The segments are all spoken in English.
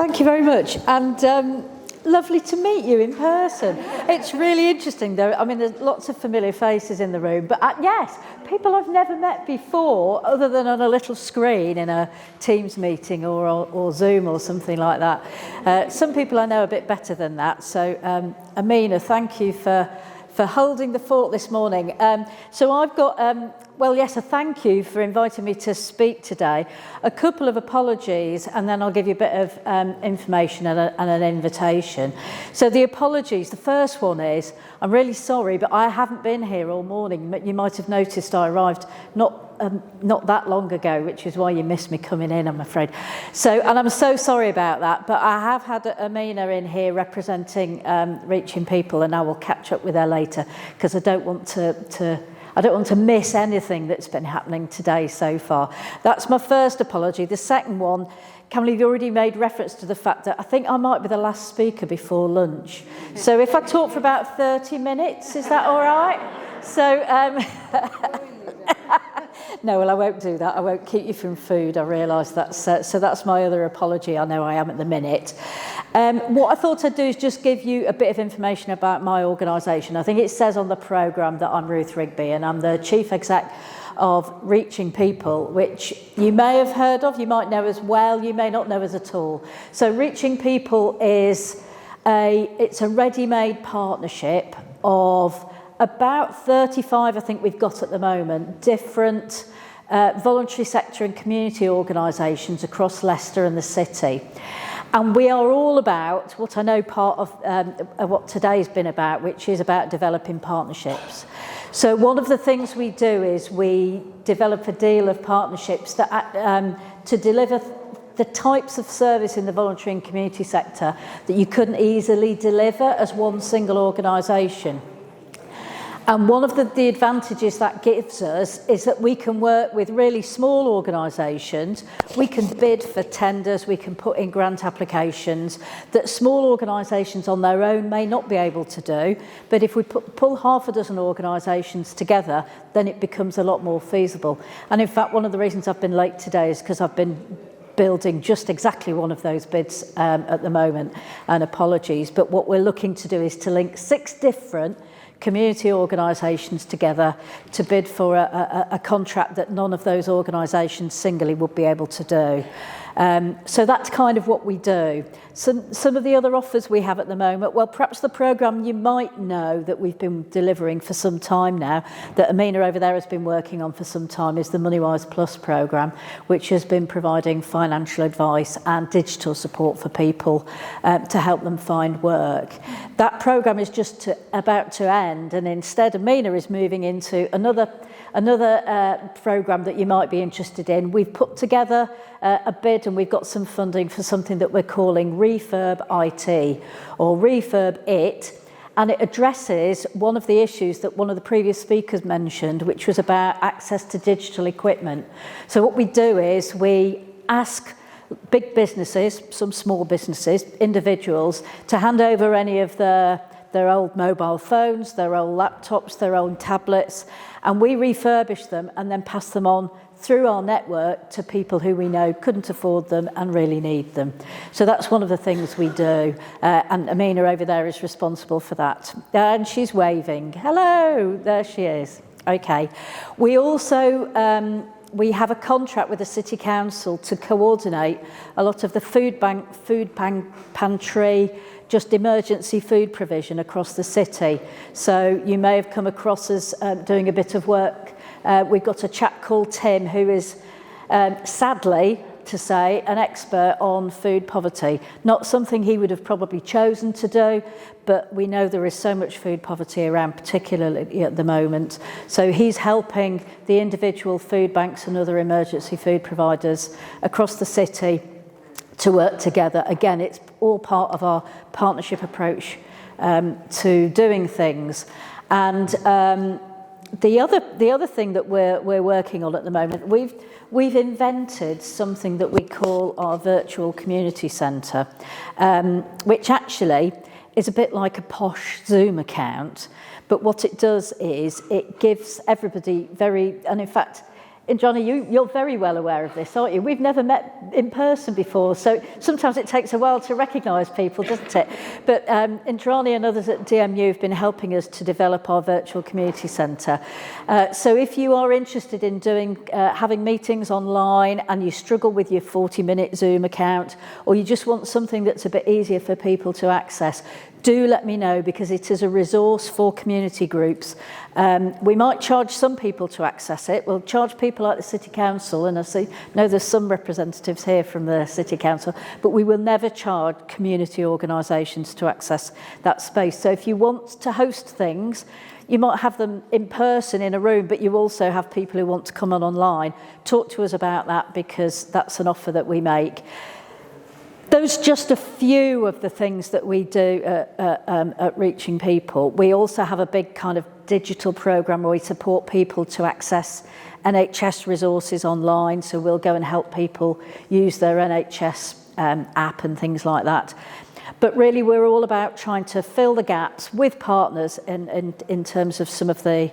Thank you very much, and lovely to meet you in person. It's really interesting though. I mean, there's lots of familiar faces in the room, but yes, people I've never met before other than on a little screen in a Teams meeting or Zoom or something like that. Some people I know a bit better than that. So Amina, thank you for holding the fort this morning. So I've got, a thank you for inviting me to speak today. A couple of apologies, and then I'll give you a bit of information and an invitation. So the apologies, the first one is, I'm really sorry, but I haven't been here all morning. You might have noticed I arrived not that long ago, which is why you missed me coming in, I'm afraid. So, and I'm so sorry about that, but I have had Amina in here representing Reaching People, and I will catch up with her later because I don't want to miss anything that's been happening today so far. That's my first apology. The second one, Camille, you've already made reference to the fact that I think I might be the last speaker before lunch. So if I talk for about 30 minutes, is that all right? So, no, well, I won't do that. I won't keep you from food. I realise that's so that's my other apology. I know I am at the minute. What I thought I'd do is just give you a bit of information about my organisation. I think it says on the programme that I'm Ruth Rigby and I'm the Chief Exec of Reaching People, which you may have heard of, you might know as well, you may not know as at all. So Reaching People is it's a ready-made partnership of about 35, I think we've got at the moment, different voluntary sector and community organisations across Leicester and the city. And we are all about what I know part of what today's been about, which is about developing partnerships. So one of the things we do is we develop a deal of partnerships that to deliver the types of service in the voluntary and community sector that you couldn't easily deliver as one single organisation. And one of the advantages that gives us is that we can work with really small organisations. We can bid for tenders, we can put in grant applications that small organisations on their own may not be able to do. But if we pull half a dozen organisations together, then it becomes a lot more feasible. And in fact, one of the reasons I've been late today is because I've been building just exactly one of those bids at the moment, and apologies. But what we're looking to do is to link 6 different community organisations together to bid for a contract that none of those organisations singly would be able to do. So that's kind of what we do. Some of the other offers we have at the moment, well, perhaps the programme you might know that we've been delivering for some time now, that Amina over there has been working on for some time, is the MoneyWise Plus programme, which has been providing financial advice and digital support for people to help them find work. That programme is just about to end, and instead Amina is moving into another programme that you might be interested in. We've put together a bid and we've got some funding for something that we're calling Refurb IT or Refurb IT, and it addresses one of the issues that one of the previous speakers mentioned, which was about access to digital equipment. So what we do is we ask big businesses, some small businesses, individuals, to hand over any of their old mobile phones, their old laptops, their own tablets, and we refurbish them and then pass them on through our network to people who we know couldn't afford them and really need them. So that's one of the things we do, and Amina over there is responsible for that. And she's waving. Hello, there she is. Okay. We also we have a contract with the City Council to coordinate a lot of the food pantry, just emergency food provision across the city. So you may have come across us doing a bit of work. We've got a chap called Tim who is, sadly to say, an expert on food poverty. Not something he would have probably chosen to do, but we know there is so much food poverty around, particularly at the moment. So he's helping the individual food banks and other emergency food providers across the city to work together. Again, it's all part of our partnership approach to doing things. And the other thing that we're working on at the moment, we've invented something that we call our virtual community centre, which actually is a bit like a posh Zoom account, but what it does is it gives everybody and in fact and Johnny, you're very well aware of this, aren't you? We've never met in person before, so sometimes it takes a while to recognise people, doesn't it? But Indrani and others at DMU have been helping us to develop our virtual community centre. So if you are interested in having meetings online and you struggle with your 40-minute Zoom account, or you just want something that's a bit easier for people to access, do let me know, because it is a resource for community groups. We might charge some people to access it. We'll charge people like the City Council, and I know there's some representatives here from the City Council, but we will never charge community organisations to access that space. So if you want to host things, you might have them in person in a room, but you also have people who want to come on online. Talk to us about that, because that's an offer that we make. Those are just a few of the things that we do at Reaching People. We also have a big kind of digital programme where we support people to access NHS resources online. So we'll go and help people use their NHS app and things like that. But really, we're all about trying to fill the gaps with partners in terms of some of the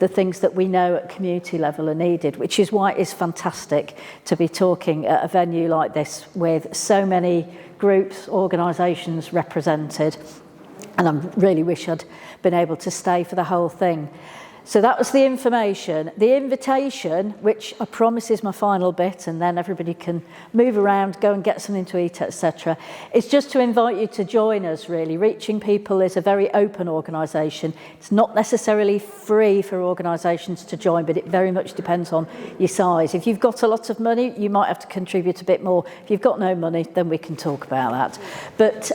things that we know at community level are needed, which is why it's fantastic to be talking at a venue like this with so many groups, organisations represented. And I really wish I'd been able to stay for the whole thing. So that was the information. The invitation, which I promise is my final bit, and then everybody can move around, go and get something to eat, etc., is just to invite you to join us, really. Reaching People is a very open organisation. It's not necessarily free for organisations to join, but it very much depends on your size. If you've got a lot of money, you might have to contribute a bit more. If you've got no money, then we can talk about that. But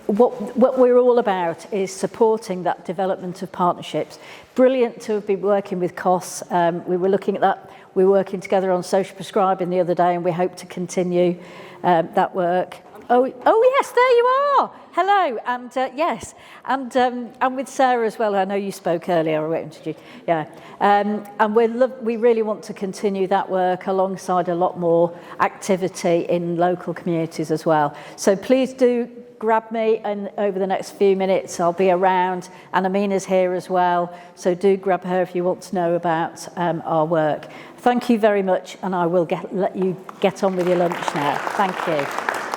what we're all about is supporting that development of partnerships. Brilliant to have been working with COS. We were looking at that. We were working together on social prescribing the other day, and we hope to continue that work. Oh yes, there you are. Hello, and yes, and with Sarah as well. I know you spoke earlier. I won't introduce. Yeah, and we really want to continue that work alongside a lot more activity in local communities as well. So please do grab me, and over the next few minutes I'll be around, and Amina's here as well, so do grab her if you want to know about our work. Thank you very much, and I will let you get on with your lunch now. Thank you.